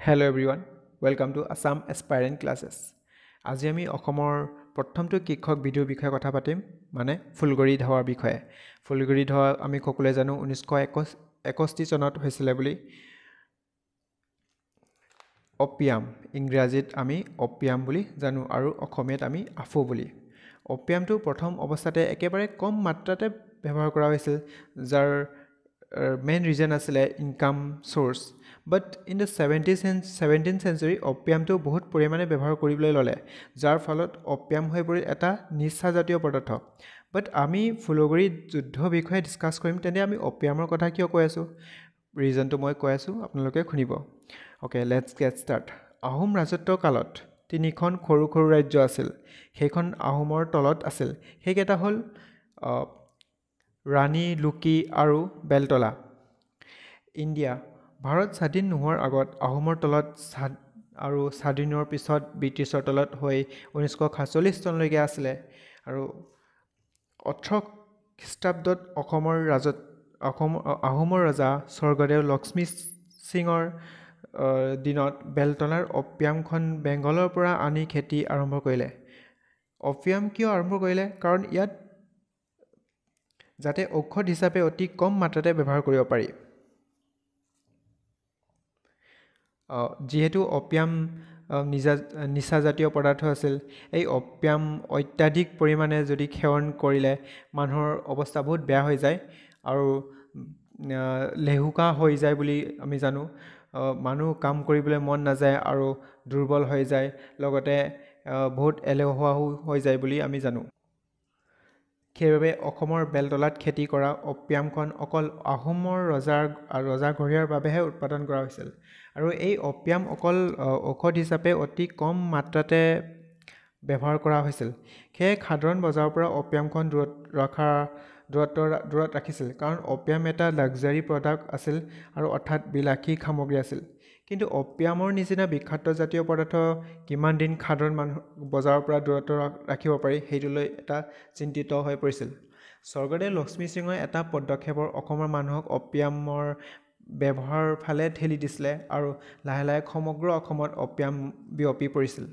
Hello everyone, welcome to Assam Aspirant Classes. আজি আমি অসমৰ প্ৰথমটো কৃষক বিদ্ৰোহ বিষয়ে কথা পাতিম মানে ফুলগৰি ধাৱাৰ বিষয়ে। ফুলগৰি ধাৱা আমি সকলোৱে জানো 1961 চনত হৈছিল বুলি। অপিয়াম ইংৰাজীত আমি অপিয়াম বুলি জানো আৰু অসমীয়াত আমি আফু বুলি। অপিয়ামটো প্ৰথম অৱস্থাতে একেবাৰে কম মাত্ৰাতে ব্যৱহাৰ কৰা হৈছিল যাৰ মেইন ৰিজন আছিলে income source. But in the 17th century, অপিয়ামটো বহুত পৰিমাণে ব্যৱহাৰ কৰিবলৈ ল'লে যাৰ ফলত অপিয়াম হৈ পৰিল এটা নিচাজাতীয় পদাৰ্থ। বাট আমি ফুলগৰি যুদ্ধ বিষয়ে ডিছকাছ কৰিম তেন্তে আমি অপিয়ামৰ কথা কিয় কৈ আছোঁ ৰিজনটো মই কৈ আছোঁ আপোনালোকে শুনিব। Okay, let's gate start. Ahom ৰাজত্ব কালত তিনিখন সৰু সৰু ৰাজ্য আছিল, সেইখন আহোমৰ তলত আছিল। সেইকেইটা হ'ল ৰাণী, লুকি আৰু বেলতলা। ইণ্ডিয়া ভাৰত স্বাধীন নোহোৱাৰ আগত আহোমৰ তলত আৰু স্বাধীনৰ পিছত ব্ৰিটিছৰ তলত হৈ 1947 চনলৈকে আছিলে আৰু 18 খ্ৰীষ্টাব্দত আহোমৰ ৰজা স্বৰ্গদেউ লক্ষ্মী সিঙৰ দিনত বেলতলাৰ অপিয়ামখন বেংগলৰ পৰা আনি খেতি আৰম্ভ কৰিলে। অপিয়াম কিয় আৰম্ভ কৰিলে? কাৰণ ইয়াত যাতে ঔষধ হিচাপে অতি কম মাত্ৰাতে ব্যৱহাৰ কৰিব পাৰি। যিহেতু অপিয়াম নিচাজাতীয় পদাৰ্থ আছিল, এই অপিয়াম অত্যাধিক পৰিমাণে যদি সেৱন কৰিলে মানুহৰ অৱস্থা বহুত বেয়া হৈ যায় আৰু লেহুকা হৈ যায় বুলি আমি জানো। মানুহ কাম কৰিবলৈ মন নাযায় আৰু দুৰ্বল হৈ যায়, লগতে বহুত এলেহুৱাও হৈ যায় বুলি আমি জানো। সেইবাবে অসমৰ বেলতলাত খেতি কৰা অপিয়ামখন অকল আহোমৰ ৰজাঘৰীয়াৰ বাবেহে উৎপাদন কৰা হৈছিল আৰু এই অপিয়াম অকল ঔষধ হিচাপে অতি কম মাত্ৰাতে ব্যৱহাৰ কৰা হৈছিল। সেয়ে সাধাৰণ বজাৰৰ পৰা অপিয়ামখন দূৰত ৰাখিছিল, কাৰণ অপিয়াম এটা লাক্সাৰী প্ৰডাক্ট আছিল আৰু অৰ্থাৎ বিলাসী সামগ্ৰী আছিল। কিন্তু অপিয়ামৰ নিচিনা বিষাক্ত জাতীয় পদাৰ্থ কিমান দিন সাধাৰণ মানুহ বজাৰৰ পৰা দূৰত ৰাখিব পাৰি সেইটোলৈ এটা চিন্তিত হৈ পৰিছিল। স্বৰ্গদেউ লক্ষ্মী সিঙৰ এটা পদক্ষেপৰ অসমৰ মানুহক অপিয়ামৰ ব্যৱহাৰৰ ফালে ঠেলি দিছিলে আৰু লাহে লাহে সমগ্ৰ অসমত অপিয়াম বিয়পি পৰিছিল।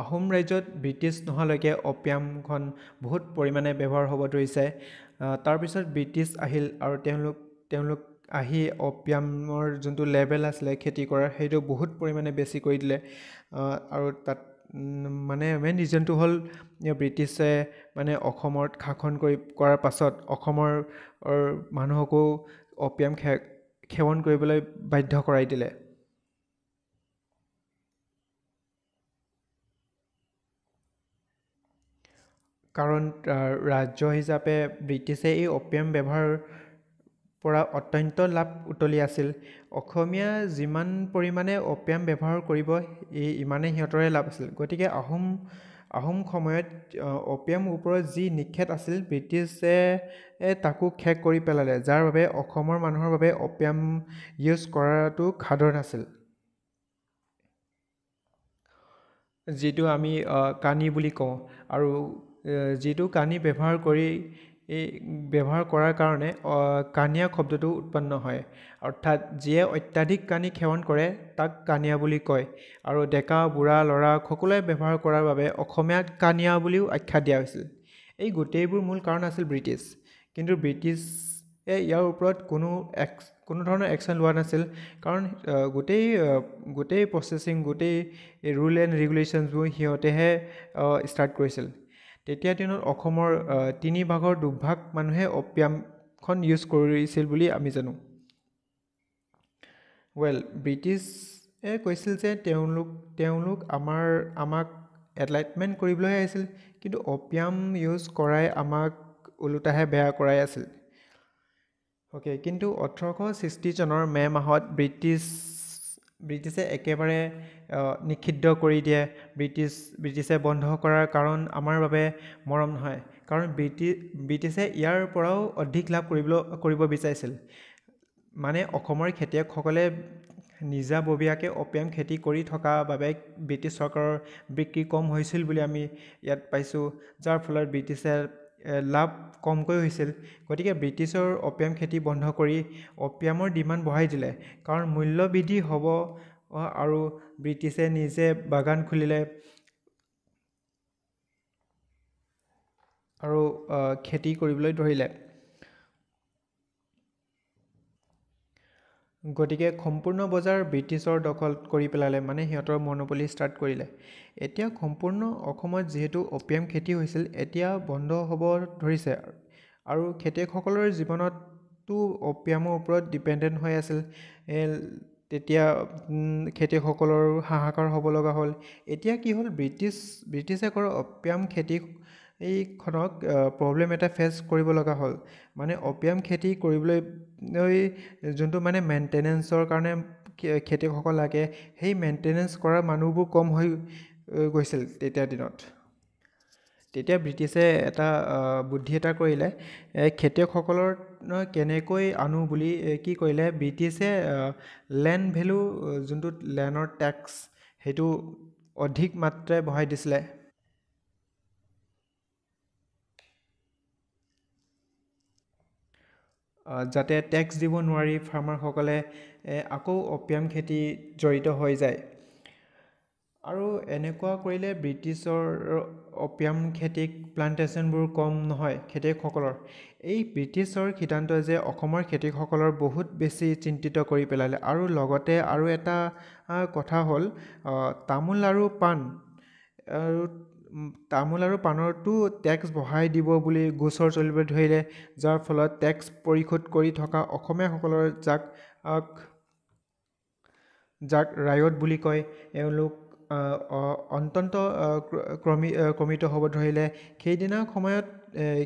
আহোম ৰাজ্যত ব্ৰিটিছ নোহোৱালৈকে অপিয়ামখন বহুত পৰিমাণে ব্যৱহাৰ হ'ব ধৰিছে। তাৰপিছত ব্ৰিটিছ আহিল আৰু তেওঁলোক আহি অপিয়ামৰ যোনটো লেভেল আছিলে খেতি কৰাৰ সেইটো বহুত পৰিমাণে বেছি কৰি দিলে আৰু তাত মানে মেইন ৰিজনটো হ'ল ব্ৰিটিছে মানে অসমত শাসন কৰাৰ পাছত অসমৰ মানুহকো অপিয়াম সেৱন কৰিবলৈ বাধ্য কৰাই দিলে। কাৰণ ৰাজ্য হিচাপে ব্ৰিটিছে এই অপিয়াম ব্যৱহাৰ পৰা অত্যন্ত লাভ উতলি আছিল। অসমীয়া যিমান পৰিমাণে অপিয়াম ব্যৱহাৰ কৰিব ইমানেই সিহঁতৰে লাভ আছিল। গতিকে আহোম সময়ত অপিয়ামৰ ওপৰত যি নিষেধ আছিল ব্ৰিটিছে তাকো শেষ কৰি পেলালে, যাৰ বাবে অসমৰ মানুহৰ বাবে অপিয়াম ইউজ কৰাটো সাধাৰণ আছিল। যিটো আমি কানি বুলি কওঁ আৰু যিটো কানি ব্যৱহাৰ কৰাৰ কাৰণে কানিয়া শব্দটো উৎপন্ন হয়, অৰ্থাৎ যিয়ে অত্যাধিক কানি সেৱন কৰে তাক কানিয়া বুলি কয় আৰু ডেকা বুঢ়া ল'ৰা সকলোৱে ব্যৱহাৰ কৰাৰ বাবে অসমীয়াত কানিয়া বুলিও আখ্যা দিয়া হৈছিল। এই গোটেইবোৰ মূল কাৰণ আছিল ব্ৰিটিছ, কিন্তু ব্ৰিটিছে ইয়াৰ ওপৰত কোনো ধৰণৰ একশ্যন লোৱা নাছিল, কাৰণ গোটেই প্ৰচেছিং গোটেই ৰুল এণ্ড ৰেগুলেশ্যনছবোৰ সিহঁতেহে ষ্টাৰ্ট কৰিছিল। তেতিয়া দিনত অসমৰ 3/2 মানুহে অপিয়ামখন ইউজ কৰিছিল বুলি আমি জানো। ব্ৰিটিছে কৈছিল যে তেওঁলোক আমাক এনলাইটমেণ্ট কৰিবলৈহে আহিছিল, কিন্তু অপিয়াম ইউজ কৰাই আমাক ওলোটাহে বেয়া কৰাই আছিল। অ'কে, কিন্তু 1860 চনৰ মে' মাহত ব্ৰিটিছে একেবাৰে নিষিদ্ধ কৰি দিয়ে। ব্ৰিটিছে বন্ধ কৰাৰ কাৰণ আমাৰ বাবে মৰম নহয়, কাৰণ ব্ৰিটিছে ইয়াৰ পৰাও অধিক লাভ কৰিব বিচাৰিছিল। মানে অসমৰ খেতিয়কসকলে নিজাববীয়াকৈ অপিয়াম খেতি কৰি থকা বাবে ব্ৰিটিছ চৰকাৰৰ বিক্ৰী কম হৈছিল বুলি আমি ইয়াত পাইছোঁ, যাৰ ফলত ব্ৰিটিছে লাভ কমকৈ হৈছিল। গতিকে ব্ৰিটিছৰ অপিয়াম খেতি বন্ধ কৰি অপিয়ামৰ ডিমাণ্ড বঢ়াই দিলে, কাৰণ মূল্য বৃদ্ধি হ'ব আৰু ব্ৰিটিছে নিজে বাগান খুলিলে আৰু খেতি কৰিবলৈ ধৰিলে। গতিকে সম্পূৰ্ণ বজাৰ ব্ৰিটিছৰ দখল কৰি পেলালে, মানে সিহঁতৰ মনোপলি ষ্টাৰ্ট কৰিলে। এতিয়া সম্পূৰ্ণ অসমত যিহেতু অপিয়াম খেতি হৈছিল, এতিয়া বন্ধ হ'ব ধৰিছে আৰু খেতিয়কসকলৰ জীৱনতো অপিয়ামৰ ওপৰত ডিপেণ্ডেণ্ট হৈ আছিল। তেতিয়া খেতিয়কসকলৰ হাহাকাৰ হ'ব লগা হ'ল। এতিয়া কি হ'ল, ব্ৰিটিছে কৰা অপিয়াম খেতি এইখনক প্ৰব্লেম এটা ফেচ কৰিব লগা হ'ল। মানে অপিয়াম খেতি কৰিবলৈ যোনটো মানে মেইনটেনেঞ্চৰ কাৰণে খেতিয়কসকল লাগে, সেই মেইনটেনেঞ্চ কৰা মানুহবোৰ কম হৈ গৈছিল তেতিয়াৰ দিনত। তেতিয়া ব্ৰিটিছে এটা বুদ্ধি এটা কৰিলে, খেতিয়কসকলৰ কেনেকৈ আনো বুলি কি কৰিলে, ব্ৰিটিছে লেণ্ড ভেলু, যোনটো লেণ্ডৰ টেক্স, সেইটো অধিক মাত্ৰাই বঢ়াই দিছিলে। যাতে টেক্স দিব নোৱাৰি ফাৰ্মাৰসকলে আকৌ অপিয়াম খেতি জড়িত হৈ যায়। আৰু এনেকুৱা কৰিলে ব্ৰিটিছৰ অপিয়াম খেতি প্লান্টেশ্যনবোৰ কম নহয় খেতিয়কসকলৰ। এই ব্ৰিটিছৰ সিদ্ধান্তই যে অসমৰ খেতিয়কসকলৰ বহুত বেছি চিন্তিত কৰি পেলালে। আৰু লগতে আৰু এটা কথা হ'ল, তামোল আৰু পাণৰতো টেক্স বঢ়াই দিব বুলি গোচৰ চলিব ধৰিলে, যাৰ ফলত টেক্স পৰিশোধ কৰি থকা অসমীয়াসকলৰ যাক ৰায়ত বুলি কয়, এওঁলোক অত্যন্ত ক্ৰমিত হ'ব ধৰিলে।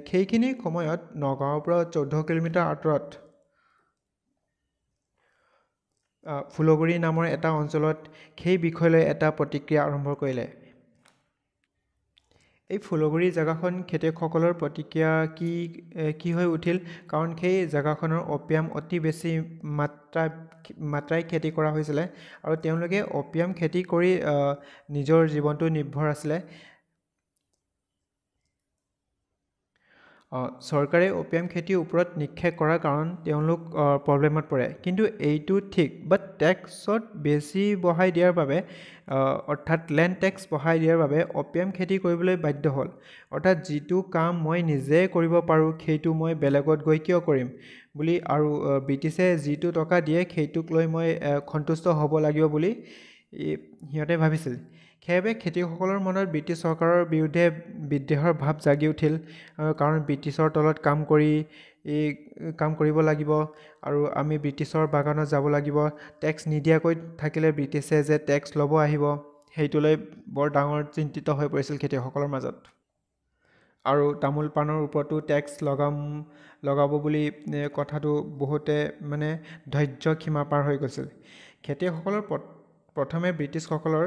সেইখিনি সময়ত নগাঁৱৰ পৰা 14 কিলোমিটাৰ আঁতৰত ফুলগুৰি নামৰ এটা অঞ্চলত সেই বিষয়লৈ এটা প্ৰতিক্ৰিয়া আৰম্ভ কৰিলে। এই ফুলগুৰি জেগাখন খেতিয়কসকলৰ প্ৰতিক্ৰিয়া কি হৈ উঠিল, কাৰণ সেই জেগাখনৰ অপিয়াম অতি বেছি মাত্ৰাই খেতি কৰা হৈছিলে আৰু তেওঁলোকে অপিয়াম খেতি কৰি নিজৰ জীৱনটো নিৰ্ভৰ আছিলে। চৰকাৰে অপিয়াম খেতিৰ ওপৰত নিক্ষেপ কৰাৰ কাৰণ তেওঁলোক প্ৰব্লেমত পৰে। কিন্তু এইটো ঠিক, বাট টেক্সত বেছি বঢ়াই দিয়াৰ বাবে, অৰ্থাৎ লেণ্ড টেক্স বঢ়াই দিয়াৰ বাবে অপিয়াম খেতি কৰিবলৈ বাধ্য হ'ল। অৰ্থাৎ যিটো কাম মই নিজে কৰিব পাৰোঁ, সেইটো মই বেলেগত গৈ কিয় কৰিম বুলি, আৰু ব্ৰিটিছে যিটো টকা দিয়ে সেইটোক লৈ মই সন্তুষ্ট হ'ব লাগিব বুলি সিহঁতে ভাবিছিল। সেইবাবে খেতিয়কসকলৰ মনত ব্ৰিটিছ চৰকাৰৰ বিৰুদ্ধে বিদ্ৰোহৰ ভাৱ জাগি উঠিল, কাৰণ ব্ৰিটিছৰ তলত কাম কৰিব লাগিব আৰু আমি ব্ৰিটিছৰ বাগানত যাব লাগিব। টেক্স নিদিয়াকৈ থাকিলে ব্ৰিটিছে যে টেক্স ল'ব আহিব, সেইটো লৈ বৰ ডাঙৰ চিন্তিত হৈ পৰিছিল খেতিয়কসকলৰ মাজত। আৰু তামোল পাণৰ ওপৰতো টেক্স লগাব বুলি কথাটো বহুতে মানে ধৈৰ্য সীমা পাৰ হৈ গৈছিল। খেতিয়কসকলৰ প্ৰথমে ব্ৰিটিছসকলৰ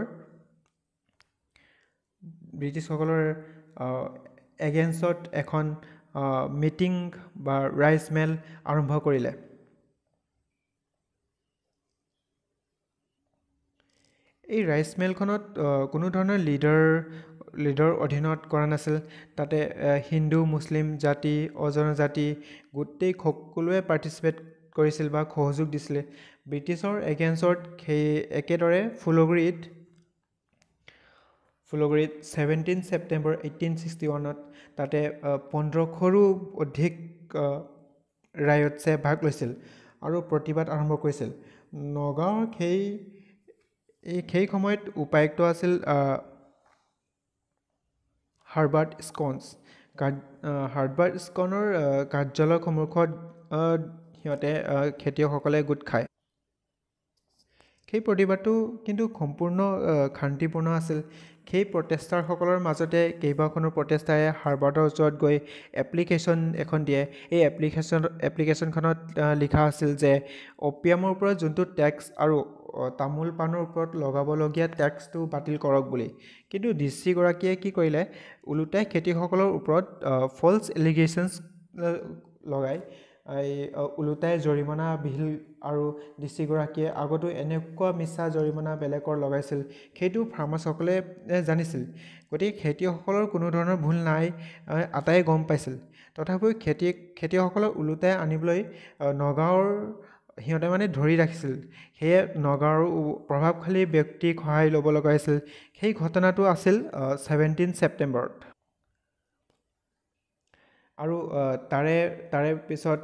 এগেইনষ্টত এখন মিটিং বা ৰাইচ মেল আৰম্ভ কৰিলে। এই ৰাইচ মেলখনত কোনো ধৰণৰ লিডাৰ অধীনত কৰা নাছিল। তাতে হিন্দু, মুছলিম জাতি, অজনজাতি গোটেই সকলোৱে পাৰ্টিচিপেট কৰিছিল বা সহযোগ দিছিলে ব্ৰিটিছৰ এগেইনষ্টত। একেদৰে ফুলগুৰিত 17 ছেপ্টেম্বৰ 1861 তাতে 1500ৰো অধিক ৰায়তছে ভাগ লৈছিল আৰু প্ৰতিবাদ আৰম্ভ কৰিছিল। নগাঁৱৰ সেই সময়ত উপায়ুক্ত আছিল হাৰ্বাৰ্ট স্কন্স। হাৰ্বাৰ্ট স্কনৰ কাৰ্যালয়ৰ সন্মুখত সিহঁতে খেতিয়কসকলে গোট খায়। সেই প্ৰতিবাদটো কিন্তু সম্পূৰ্ণ শান্তিপূৰ্ণ আছিল। সেই প্ৰটেষ্টাৰসকলৰ মাজতে কেইবাখনো প্ৰটেষ্টাৰে হাৰ্বাৰ্টৰ ওচৰত গৈ এপ্লিকেশ্যন এখন দিয়ে। এই এপ্লিকেশ্যনখনত লিখা আছিল যে অপিয়ামৰ ওপৰত যোনটো টেক্স আৰু তামোল পাণৰ ওপৰত লগাবলগীয়া টেক্সটো বাতিল কৰক বুলি। কিন্তু ডিচিগৰাকীয়ে কি কৰিলে, ওলোটাই খেতিয়কসকলৰ ওপৰত ফল্ছ এলিগেশ্যনছ লগাই ওলোটাই জৰিমনা বিহিল আৰু ডিচিগৰাকীয়ে আগতো এনেকুৱা মিছা জৰিমনা বেলেগৰ লগাইছিল সেইটো ফাৰ্মাৰ্চসকলে জানিছিল। গতিকে খেতিয়কসকলৰ কোনো ধৰণৰ ভুল নাই আটায়ে গম পাইছিল। তথাপিও খেতিয়কসকলক ওলোটাই আনিবলৈ নগাঁৱৰ সিহঁতে মানে ধৰি ৰাখিছিল। সেয়ে নগাঁৱৰ প্ৰভাৱশালী ব্যক্তিক সহায় ল'ব লগা হৈছিল। সেই ঘটনাটো আছিল 17 ছেপ্টেম্বৰত। আৰু তাৰে পিছত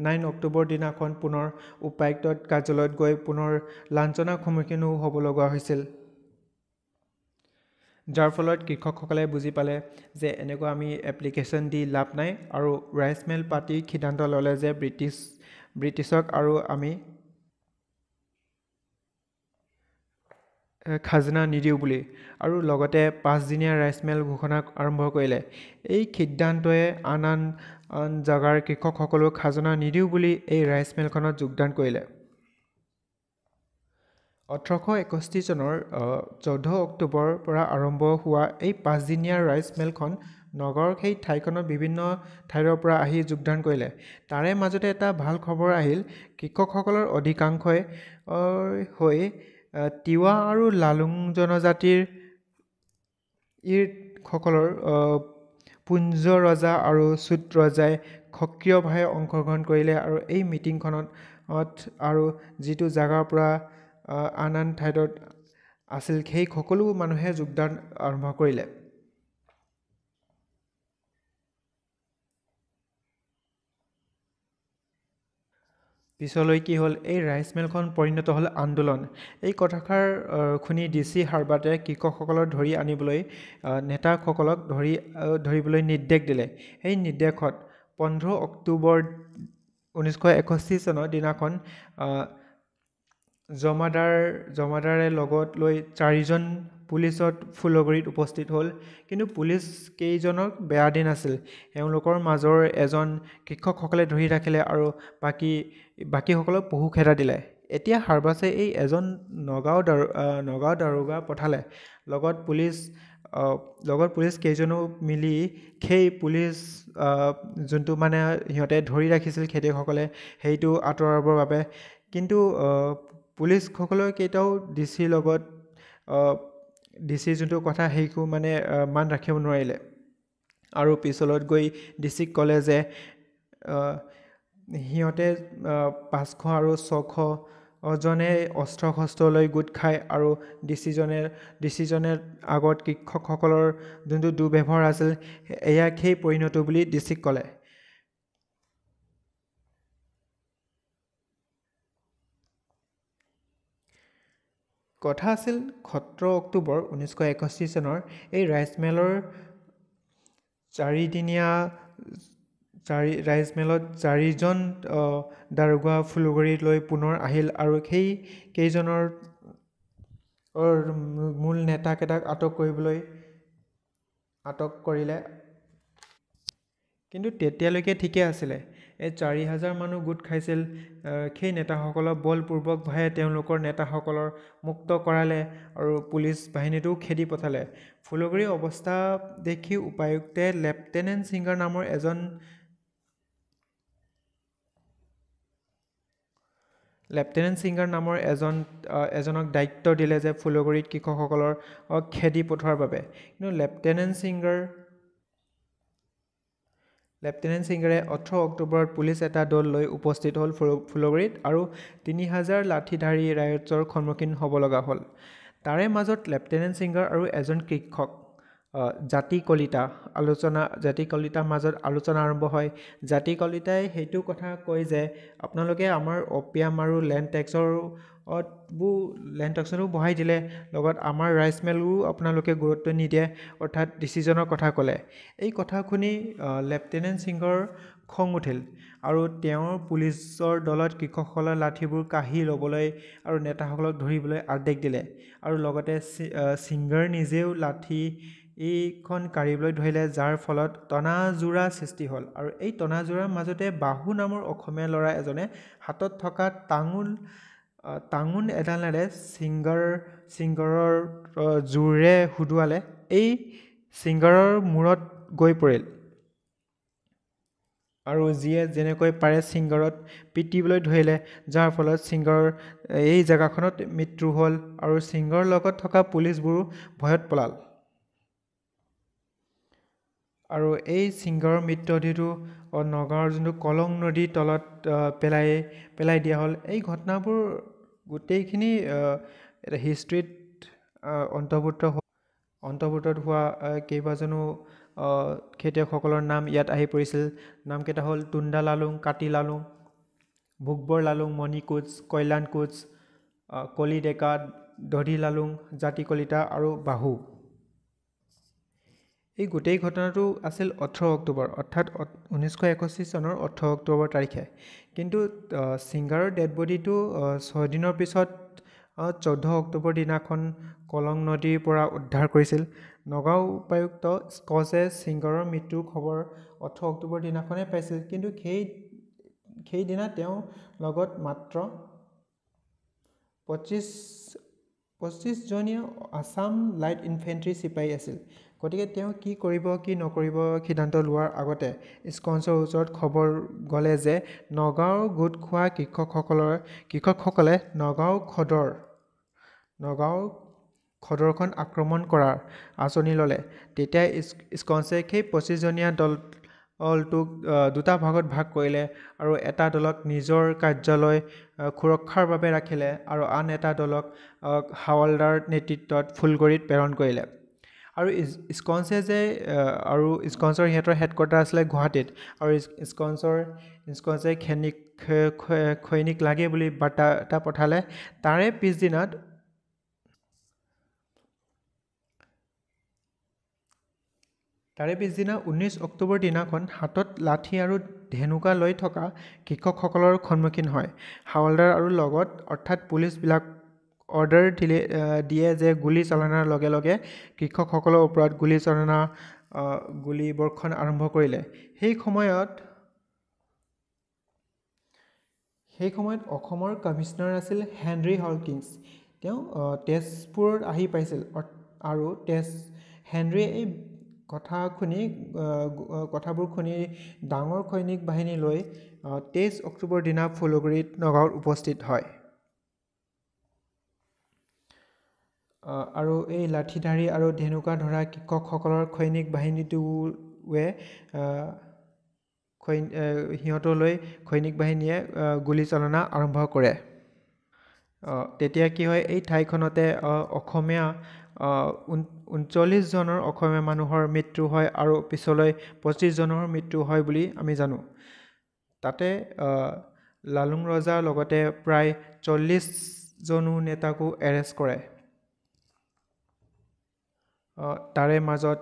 9 অক্টোবৰ দিনাখন পুনৰ উপায়ুক্তৰ কাৰ্যালয়ত গৈ পুনৰ লাঞ্ছনাৰ সন্মুখীনো হ'ব লগা হৈছিল। যাৰ ফলত কৃষকসকলে বুজি পালে যে এনেকুৱা আমি এপ্লিকেশ্যন দি লাভ নাই আৰু ৰাইচ মিল পাতি সিদ্ধান্ত ল'লে যে ব্ৰিটিছক আৰু আমি খাজনা নিদিওঁ বুলি, আৰু লগতে 5 দিনীয়া ৰাইচ মিল ঘোষণা আৰম্ভ কৰিলে। এই সিদ্ধান্তই আন জাগাৰ কৃষকসকলেও খাজনা নিদিওঁ বুলি এই ৰাইচ মিলখনত যোগদান কৰিলে। 1861 চনৰ 14 অক্টোবৰৰ পৰা আৰম্ভ হোৱা এই 5 দিনীয়া ৰাইচ মিলখন নগাঁৱৰ সেই ঠাইখনত বিভিন্ন ঠাইৰ পৰা আহি যোগদান কৰিলে। তাৰে মাজতে এটা ভাল খবৰ আহিল, কৃষকসকলৰ অধিকাংশই হৈ তিৱা আৰু লালুং জনজাতিৰ সকলৰ পুঞ্জ ৰজা আৰু চুত ৰজাই সক্ৰিয়ভাৱে অংশগ্ৰহণ কৰিলে আৰু এই মিটিংখনত আৰু যিটো জাগাৰ পৰা আন ঠাইত আছিল সেই সকলো মানুহে যোগদান আৰম্ভ কৰিলে। পিছলৈ কি হ'ল, এই ৰাইচ মিলখন পৰিণত হ'ল আন্দোলন। এই কথাষাৰ শুনি DC হাৰ্বাৰ্টে কৃষকসকলক ধৰি আনিবলৈ নেতাসকলক ধৰিবলৈ নিৰ্দেশ দিলে। এই নিৰ্দেশত 15 অক্টোবৰ 1961 চনৰ দিনাখন জমাদাৰে লগত লৈ 4জন পুলিচত ফুলগুৰিত উপস্থিত হ'ল। কিন্তু পুলিচ কেইজনক বেয়া দিন আছিল। এওঁলোকৰ মাজৰ এজন কৃষকসকলে ধৰি ৰাখিলে আৰু বাকীসকলক পহু খেদা দিলে। এতিয়া হাৰ্বাছে এই এজন নগাঁও দাৰোগা পঠালে। লগত পুলিচ কেইজনো মিলি সেই পুলিচ যোনটো মানে সিহঁতে ধৰি ৰাখিছিল খেতিয়কসকলে সেইটো আঁতৰাবৰ বাবে। কিন্তু পুলিচসকলৰ কেইটাও ডিচিৰ লগত ডিচিৰ যোনটো কথা সেইটো মানে মান ৰাখিব নোৱাৰিলে। আৰু পিছলত গৈ ডিচিক ক'লে যে সিহঁতে 500 আৰু 600 জনে অস্ত্ৰ শস্ত্ৰ লৈ গোট খায় আৰু ডিচিজনে আগত কৃষকসকলৰ যোনটো দুৰ্ব্যৱহাৰ আছিল এয়া সেই পৰিণত বুলি ডিচিক ক'লে। কথা আছিল 17 অক্টোবৰ 1961 চনৰ এই ৰাইচ মিলৰ 4 দিনীয়া ৰাইচ মিলত 4জন দাৰোগা ফুলগুৰিলৈ পুনৰ আহিল আৰু সেই কেইজনৰ মূল নেতাকেইটাক আটক কৰিলে। কিন্তু তেতিয়ালৈকে ঠিকে আছিলে। এই 4000 মানুহ গোট খাইছিল। সেই নেতাসকলক বলপূৰ্বকভাৱে তেওঁলোকৰ নেতাসকলৰ মুক্ত কৰালে আৰু পুলিচ বাহিনীটোও খেদি পঠালে। ফুলগুৰিৰ অৱস্থা দেখি উপায়ুক্তে লেফটেনেণ্ট ছিংগাৰ নামৰ এজনক দায়িত্ব দিলে যে ফুলগুৰিত কৃষকসকলৰ খেদি পঠোৱাৰ বাবে। কিন্তু লেফটেনেণ্ট ছিংগাৰে 18 অক্টোবৰত পুলিচ এটা দল লৈ উপস্থিত হ'ল ফুলগুৰিত আৰু 3000 লাঠিধাৰী ৰাইটছৰ সন্মুখীন হ'ব লগা হ'ল। তাৰে মাজত লেফটেনেণ্ট ছিংগাৰ আৰু এজন কৃষক জাতি কলিতাৰ মাজত আলোচনা আৰম্ভ হয়। জাতি কলিতাই সেইটো কথা কয় যে আপোনালোকে আমাৰ অপিয়াম আৰু লেণ্ড টেক্সৰো বঢ়াই দিলে, লগত আমাৰ ৰাইচ মিলো আপোনালোকে গুৰুত্ব নিদিয়ে, অৰ্থাৎ ডিচিজনৰ কথা ক'লে। এই কথা শুনি লেফটেনেণ্ট ছিংগাৰৰ খং উঠিল আৰু তেওঁৰ পুলিচৰ দলত কৃষকসকলৰ লাঠিবোৰ কাঢ়ি ল'বলৈ আৰু নেতাসকলক ধৰিবলৈ আদেশ দিলে। আৰু লগতে ছিংগাৰ নিজেও লাঠিখন কাঢ়িবলৈ ধৰিলে, যাৰ ফলত টনাজোৰা সৃষ্টি হ'ল। আৰু এই টনাজোৰাৰ মাজতে বাহু নামৰ অসমীয়া ল'ৰা এজনে হাতত থকা টাঙোন এডালেৰে ছিংগাৰৰ জোৰেৰে হুদুৱালে। এই ছিংগাৰৰ মূৰত গৈ পৰিল। আৰু যিয়ে যেনেকৈ পাৰে ছিংগাৰত পিটিবলৈ ধৰিলে, যাৰ ফলত ছিংগাৰৰ এই জেগাখনত মৃত্যু হ'ল আৰু ছিংগাৰৰ লগত থকা পুলিচবোৰো ভয়ত পলাল। আৰু এই ছিংগাৰৰ মৃতদেহটো নগাঁৱৰ যোনটো কলং নদীৰ তলত পেলাই দিয়া হ'ল। এই ঘটনাবোৰ গোটেইখিনি এটা হিষ্ট্ৰীত অন্তৰ্ভুক্ত হোৱা কেইবাজনো খেতিয়কসকলৰ নাম ইয়াত আহি পৰিছিল। নামকেইটা হ'ল টুণ্ডা লালুং, কাতি লালুং, ভোগবৰ লালুং, মণি কোচ, কল্যাণ কোচ, কলি ডেকা, দধি লালুং, জাতি কলিতা আৰু বাহু। এই গোটেই ঘটনাটো আছিল 18 অক্টোবৰ, অৰ্থাৎ 1961 চনৰ 18 অক্টোবৰ তাৰিখে। কিন্তু ছিংগাৰৰ ডেড বডিটো 6 দিনৰ পিছত 14 অক্টোবৰ দিনাখন কলং নদীৰ পৰা উদ্ধাৰ কৰিছিল। নগাঁও উপায়ুক্ত স্কচে ছিংগাৰৰ মৃত্যুৰ খবৰ 18 অক্টোবৰ দিনাখনেই পাইছিল, কিন্তু সেইদিনা তেওঁৰ লগত মাত্ৰ 25জনীয়া আছাম লাইট ইনফেণ্ট্ৰি চিপাহী আছিল। গতিকে তেওঁ কি কৰিব কি নকৰিব সিদ্ধান্ত লোৱাৰ আগতে স্কচৰ ওচৰত খবৰ গ'লে যে নগাঁৱৰ গোট খোৱা কৃষকসকলে নগাঁও খদৰখন আক্ৰমণ কৰাৰ আঁচনি ল'লে। তেতিয়া স্কচে সেই 25জনীয়া দলটোক দুটা ভাগত ভাগ কৰিলে আৰু এটা দলক নিজৰ কাৰ্যালয় সুৰক্ষাৰ বাবে ৰাখিলে আৰু আন এটা দলক হাৱালদাৰ নেতৃত্বত ফুলগুৰিত প্ৰেৰণ কৰিলে। আৰু স্কচৰ সিহঁতৰ হেডকোৱাৰ্টাৰ আছিলে গুৱাহাটীত। আৰু স্কচে খৈনিক লাগে বুলি বাৰ্তা এটা পঠালে। তাৰে পিছদিনা 19 অক্টোবৰ দিনাখন হাতত লাঠি আৰু ধেনুকা লৈ থকা কৃষকসকলৰ সন্মুখীন হয়। হাৱালদাৰ আৰু লগত অৰ্থাৎ পুলিচবিলাক অৰ্ডাৰ দিয়ে যে গুলী চালনাৰ লগে লগে কৃষকসকলৰ ওপৰত গুলী বৰ্ষণ আৰম্ভ কৰিলে। সেই সময়ত অসমৰ কমিছনাৰ আছিল হেনৰি হলকিন্স। তেওঁ তেজপুৰত আহি পাইছিল আৰু হেনৰীয়ে এই কথাবোৰ শুনি ডাঙৰ সৈনিক বাহিনী লৈ 23 অক্টোবৰ দিনা ফুলগুৰিত নগাঁৱত উপস্থিত হয়। আৰু এই লাঠিধাৰী আৰু ধেনুকা ধৰা কৃষকসকলৰ সৈনিক বাহিনীটোৱে সিহঁতলৈ সৈনিক বাহিনীয়ে গুলীচালনা আৰম্ভ কৰে। তেতিয়া কি হয়, এই ঠাইখনতে অসমীয়া 39জনৰ অসমীয়া মানুহৰ মৃত্যু হয় আৰু পিছলৈ 25জনৰ মৃত্যু হয় বুলি আমি জানো। তাতে লালুং ৰজাৰ লগতে প্ৰায় 40জনো নেতাকো এৰেষ্ট কৰে। তাৰে মাজত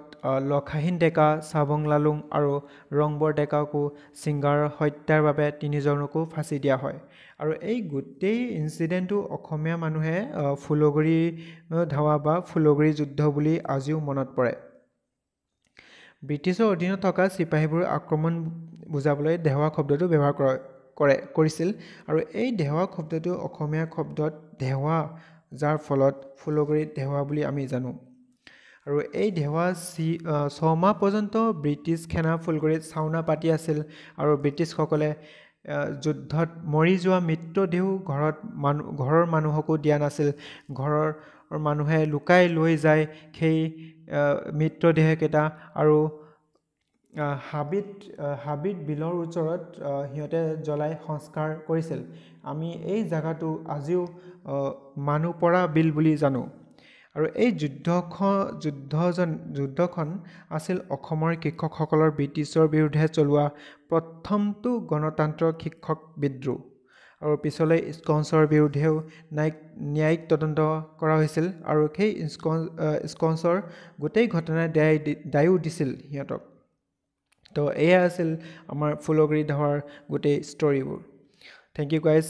লখাহীন ডেকা, চাবুং লালুং আৰু ৰংবৰ ডেকাকো ছিংগাৰ হত্যাৰ বাবে 3জনকো ফাঁচি দিয়া হয়। আৰু এই গোটেই ইনচিডেণ্টটো অসমীয়া মানুহে ফুলগুৰি ধাৱা বা ফুলগুৰি যুদ্ধ বুলি আজিও মনত পৰে। ব্ৰিটিছৰ অধীনত থকা চিপাহীবোৰ আক্ৰমণ বুজাবলৈ ধেৱা শব্দটো ব্যৱহাৰ কৰিছিল। আৰু এই ধেৱা শব্দটো অসমীয়া শব্দত ধেৱা, যাৰ ফলত ফুলগুৰিত ধেৱা বুলি আমি জানো। আৰু এই ধেৱা 6 মাহ পৰ্যন্ত ব্ৰিটিছ সেনা ফুলগুৰিত চাওনা পাতি আছিল। আৰু ব্ৰিটিছসকলে যুদ্ধত মৰি যোৱা মৃতদেহ ঘৰৰ মানুহকো দিয়া নাছিল। ঘৰৰ মানুহে লুকাই লৈ যায় সেই মৃতদেহকেইটা আৰু হাবিত বিলৰ ওচৰত সিহঁতে জ্বলাই সংস্কাৰ কৰিছিল। আমি এই জেগাটো আজিও মানুহপৰা বিল বুলি জানো। আৰু এই যুদ্ধখন আছিল অসমৰ কৃষকসকলৰ ব্ৰিটিছৰ বিৰুদ্ধে চলোৱা প্ৰথমটো গণতান্ত্ৰিক কৃষক বিদ্ৰোহ। আৰু পিছলৈ স্কচৰ বিৰুদ্ধেও ন্যায়িক তদন্ত কৰা হৈছিল আৰু সেই স্কচৰ গোটেই ঘটনাই দায়ো দিছিল সিহঁতক। তো এয়া আছিল আমাৰ ফুলগুৰি ধাৱাৰ গোটেই ষ্টৰিবোৰ। Thank U guys.